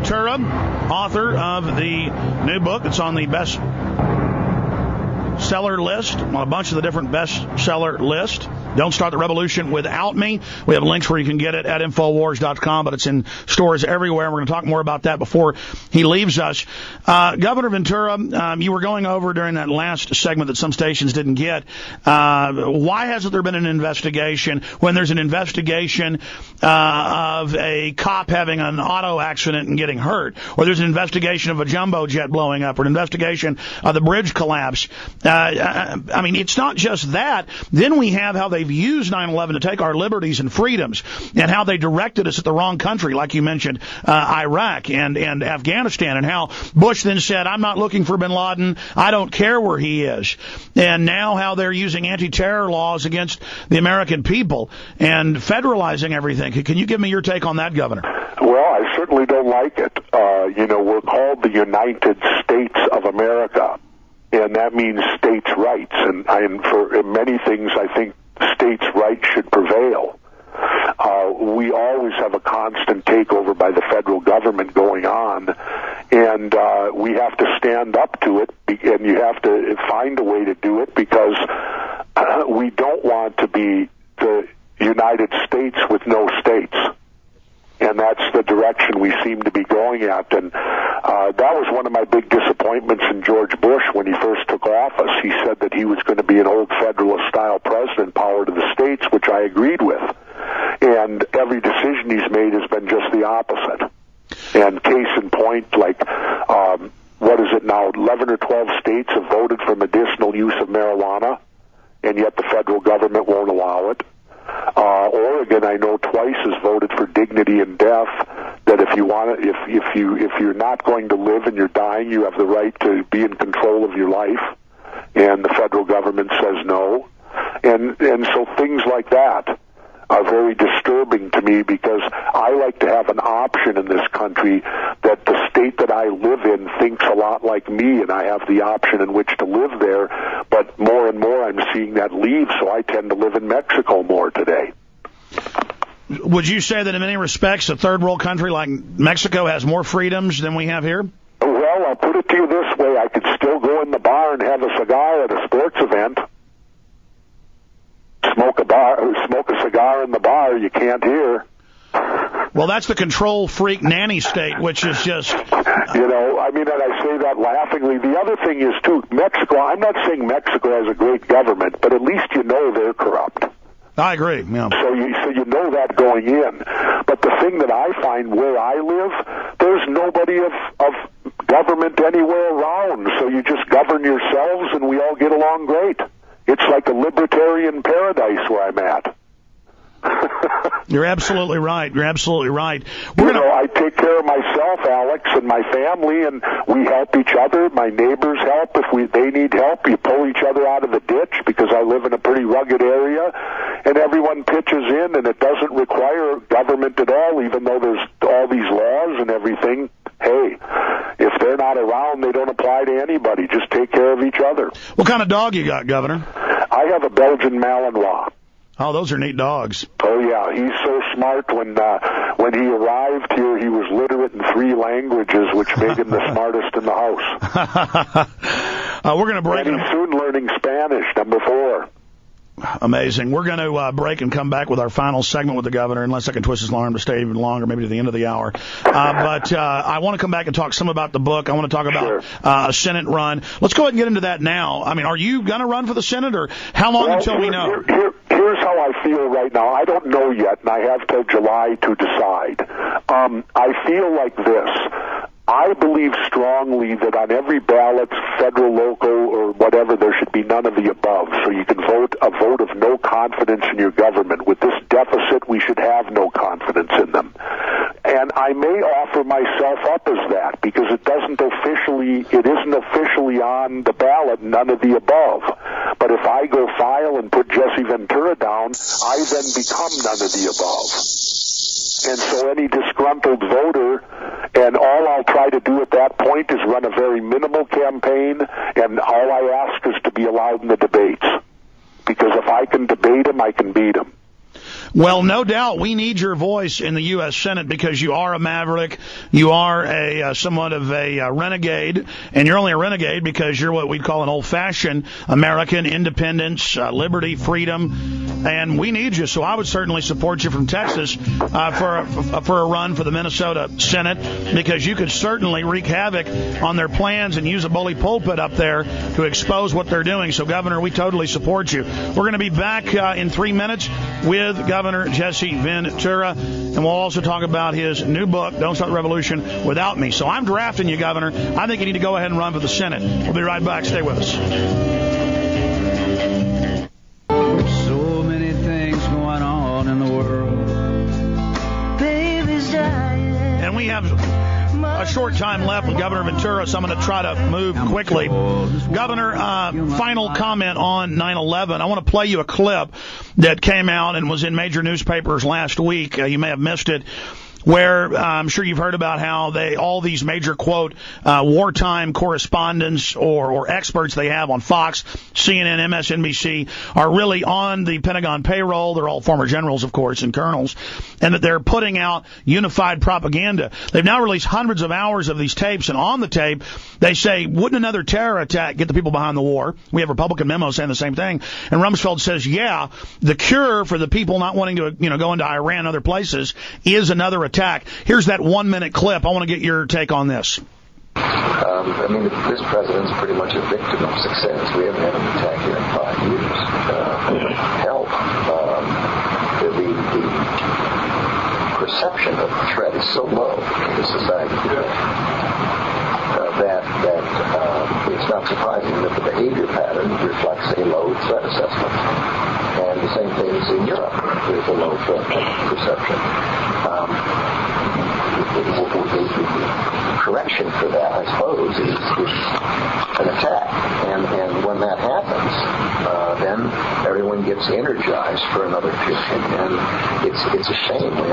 Ventura, author of the new book that's on the best-seller list, on a bunch of the different best-seller lists. Don't Start the Revolution Without Me. We have links where you can get it at Infowars.com, but it's in stores everywhere. We're going to talk more about that before he leaves us. Governor Ventura, you were going over during that last segment that some stations didn't get. Why hasn't there been an investigation when there's an investigation of a cop having an auto accident and getting hurt, or there's an investigation of a jumbo jet blowing up, or an investigation of the bridge collapse? I mean, it's not just that. Then we have how they've used 9/11 to take our liberties and freedoms, and how they directed us at the wrong country, like you mentioned, Iraq and Afghanistan, and how Bush then said, I'm not looking for bin Laden, I don't care where he is. And now how they're using anti-terror laws against the American people and federalizing everything. Can you give me your take on that, Governor? Well, I certainly don't like it. We're called the United States of America, and that means states' rights. And for many things, I think states' rights should prevail. We always have a constant takeover by the federal government going on, and we have to stand up to it, and you have to find a way to do it, because we don't want to be the United States with no states. And that's the direction we seem to be going at. And that was one of my big disappointments in George Bush when he first took office. He said that he was going to be an old Federalist-style president, power to the states, which I agreed with. And every decision he's made has been just the opposite. And case in point, like, what is it now, 11 or 12 states have voted for medicinal use of marijuana, and yet the federal government won't allow it. Oregon, I know, twice has voted for dignity in death, that if you're not going to live and you're dying, you have the right to be in control of your life, and the federal government says no. And so things like that are very disturbing to me, because I like to have an option in this country that the state that I live in thinks a lot like me, and I have the option in which to live there. But more and more I'm seeing that leave, so I tend to live in Mexico more today. Would you say that in many respects a third world country like Mexico has more freedoms than we have here? Well, I'll put it to you this way. I could still go in the bar and have a cigar at a sports event. Smoke a cigar in the bar, you can't hear. Well, that's the control freak nanny state, which is just... and I say that laughingly. The other thing is, too, Mexico, I'm not saying Mexico has a great government, but at least you know they're corrupt. I agree, yeah. So you know that going in. But the thing that I find where I live, there's nobody of government anywhere around, so you just govern yourselves and we all get along great. It's like a libertarian paradise where I'm at. You're absolutely right. You're absolutely right. I take care of myself, Alex, and my family, and we help each other. My neighbors help. If they need help, you pull each other out of the ditch, because I live in a pretty rugged area, and everyone pitches in, and it doesn't require government at all, even though there's all these laws and everything. Hey, if they're not around, they don't apply to anybody. Just take care of each other. What kind of dog you got, Governor? I have a Belgian Malinois. Oh, those are neat dogs. Oh, yeah. He's so smart. When he arrived here, he was literate in 3 languages, which made him the smartest in the house. We're going to break. And he's soon learning Spanish, number 4. Amazing. We're going to break and come back with our final segment with the governor, unless I can twist his arm to stay even longer, maybe to the end of the hour. But I want to come back and talk some about the book. I want to talk about a Senate run. Let's go ahead and get into that now. I mean, are you going to run for the Senate, or how long until we know? Here's how I feel right now. I don't know yet, and I have till July to decide. I feel like this. I believe strongly that on every ballot, federal, local, or whatever, there should be none of the above. So you can vote a vote of no confidence in your government. With this deficit, we should have no confidence in them. And I may offer myself up as that, because it isn't officially on the ballot, none of the above. But if I go file and put Jesse Ventura down, I then become none of the above. And so any disgruntled voter, and all I'll try to do at that point is run a very minimal campaign, and all I ask is to be allowed in the debates. Because if I can debate him, I can beat him. Well, no doubt we need your voice in the U.S. Senate because you are a maverick, you are a somewhat of a renegade, and you're only a renegade because you're what we'd call an old-fashioned American, independence, liberty, freedom, and we need you. So I would certainly support you from Texas for a run for the Minnesota Senate because you could certainly wreak havoc on their plans and use a bully pulpit up there to expose what they're doing. So, Governor, we totally support you. We're going to be back in 3 minutes with Governor Jesse Ventura, and we'll also talk about his new book, Don't Start the Revolution Without Me. So I'm drafting you, Governor. I think you need to go ahead and run for the Senate. We'll be right back. Stay with us. So many things going on in the world. Baby's dying. And we have a short time left with Governor Ventura, so I'm going to try to move quickly. Governor, final comment on 9/11. I want to play you a clip that came out and was in major newspapers last week. You may have missed it, where I'm sure you've heard about how all these major, quote, wartime correspondents or experts they have on Fox, CNN, MSNBC are really on the Pentagon payroll. They're all former generals, of course, and colonels, and that they're putting out unified propaganda. They've now released hundreds of hours of these tapes, and on the tape, they say, wouldn't another terror attack get the people behind the war? We have Republican memos saying the same thing. And Rumsfeld says, yeah, the cure for the people not wanting to, go into Iran and other places is another attack. Here's that 1-minute clip. I want to get your take on this. This president's pretty much a victim of success. We haven't had an attack here in 5 years. The perception of the threat is so low in the society today that it's not surprising that the behavior pattern reflects a low threat assessment. And the same thing is in Europe. There's a low threat perception. The correction for that, I suppose, is an attack. And when that happens, then everyone gets energized for another period. And it's a shame we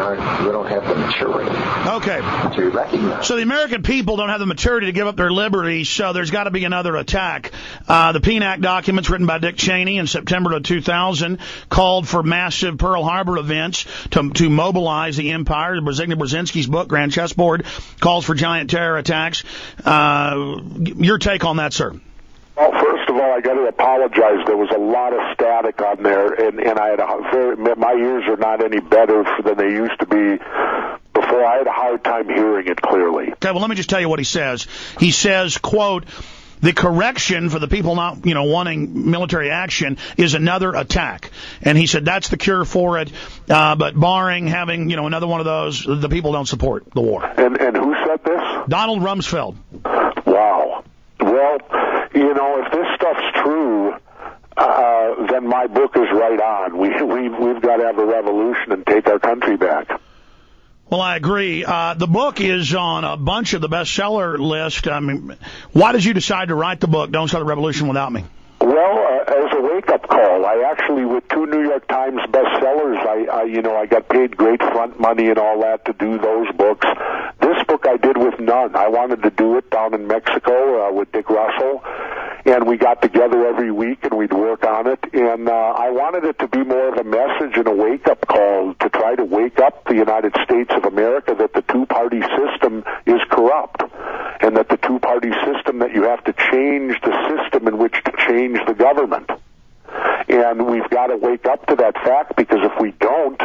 don't have the maturity to recognize. So the American people don't have the maturity to give up their liberty, so there's got to be another attack. The PNAC documents written by Dick Cheney in September of 2000 called for massive Pearl Harbor events to mobilize the empire. Zygmunt Brzezinski's book, Grand Chessboard, calls for giant terror attacks. Your take on that, sir? Well, first of all, I got to apologize. There was a lot of static on there, and I had my ears are not any better than they used to be before. I had a hard time hearing it clearly. Okay, well, let me just tell you what he says. He says, quote, the correction for the people not, wanting military action is another attack. And he said that's the cure for it, but barring having, another one of those, the people don't support the war. And who said this? Donald Rumsfeld. Wow. Well, if this stuff's true, then my book is right on. We've got to have a revolution and take our country back. Well, I agree. The book is on a bunch of the bestseller list. Why did you decide to write the book, Don't Start the Revolution Without Me? Well, as a wake-up call, I actually, with 2 New York Times bestsellers, I got paid great front money and all that to do those books. This book I did with none. I wanted to do it down in Mexico with Dick Russell, and we got together every week and we'd work on it. And I wanted it to be more of a message and a wake-up call to try to wake up the United States of America that the two-party system is corrupt, and that the two-party system, that you have to change the system in which to change the government. And we've got to wake up to that fact, because if we don't,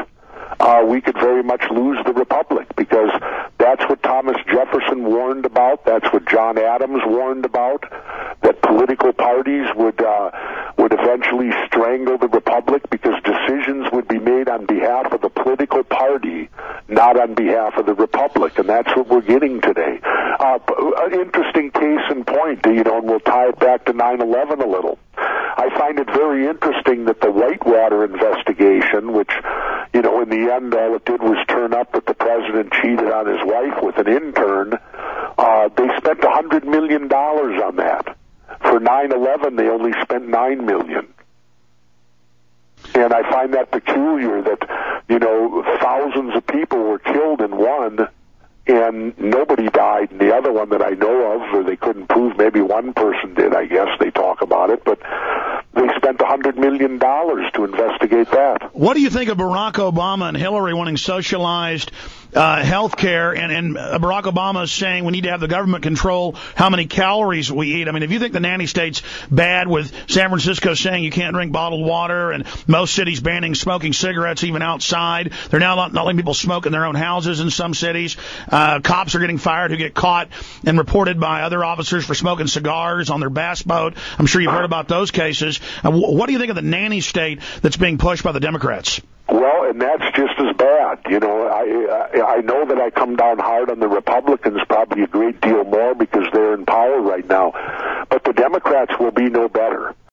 we could very much lose the republic, because that's what Thomas Jefferson warned about. That's what John Adams warned about, that political parties would eventually strangle the republic because decisions would be made on behalf of the political party, not on behalf of the republic. And that's what we're getting today. An interesting case in point, and we'll tie it back to 9/11 a little. I find it very interesting that the Whitewater investigation, which, in the end, all it did was turn up that the president cheated on his wife with an intern, they spent $100 million on that. For 9/11, they only spent $9 million. And I find that peculiar that, thousands of people were killed in one, and nobody died in the other one that I know of, or they couldn't prove. Maybe one person did, I guess. They talk about it, but they spent $100 million to investigate that. What do you think of Barack Obama and Hillary wanting socialized health care, and Barack Obama is saying we need to have the government control how many calories we eat? I mean, if you think the nanny state's bad, with San Francisco saying you can't drink bottled water and most cities banning smoking cigarettes even outside, they're now not letting people smoke in their own houses in some cities. Cops are getting fired who get caught and reported by other officers for smoking cigars on their bass boat. I'm sure you've heard about those cases. What do you think of the nanny state that's being pushed by the Democrats? Well, and that's just as bad. You know, I know that I come down hard on the Republicans probably a great deal more because they're in power right now, but the Democrats will be no better.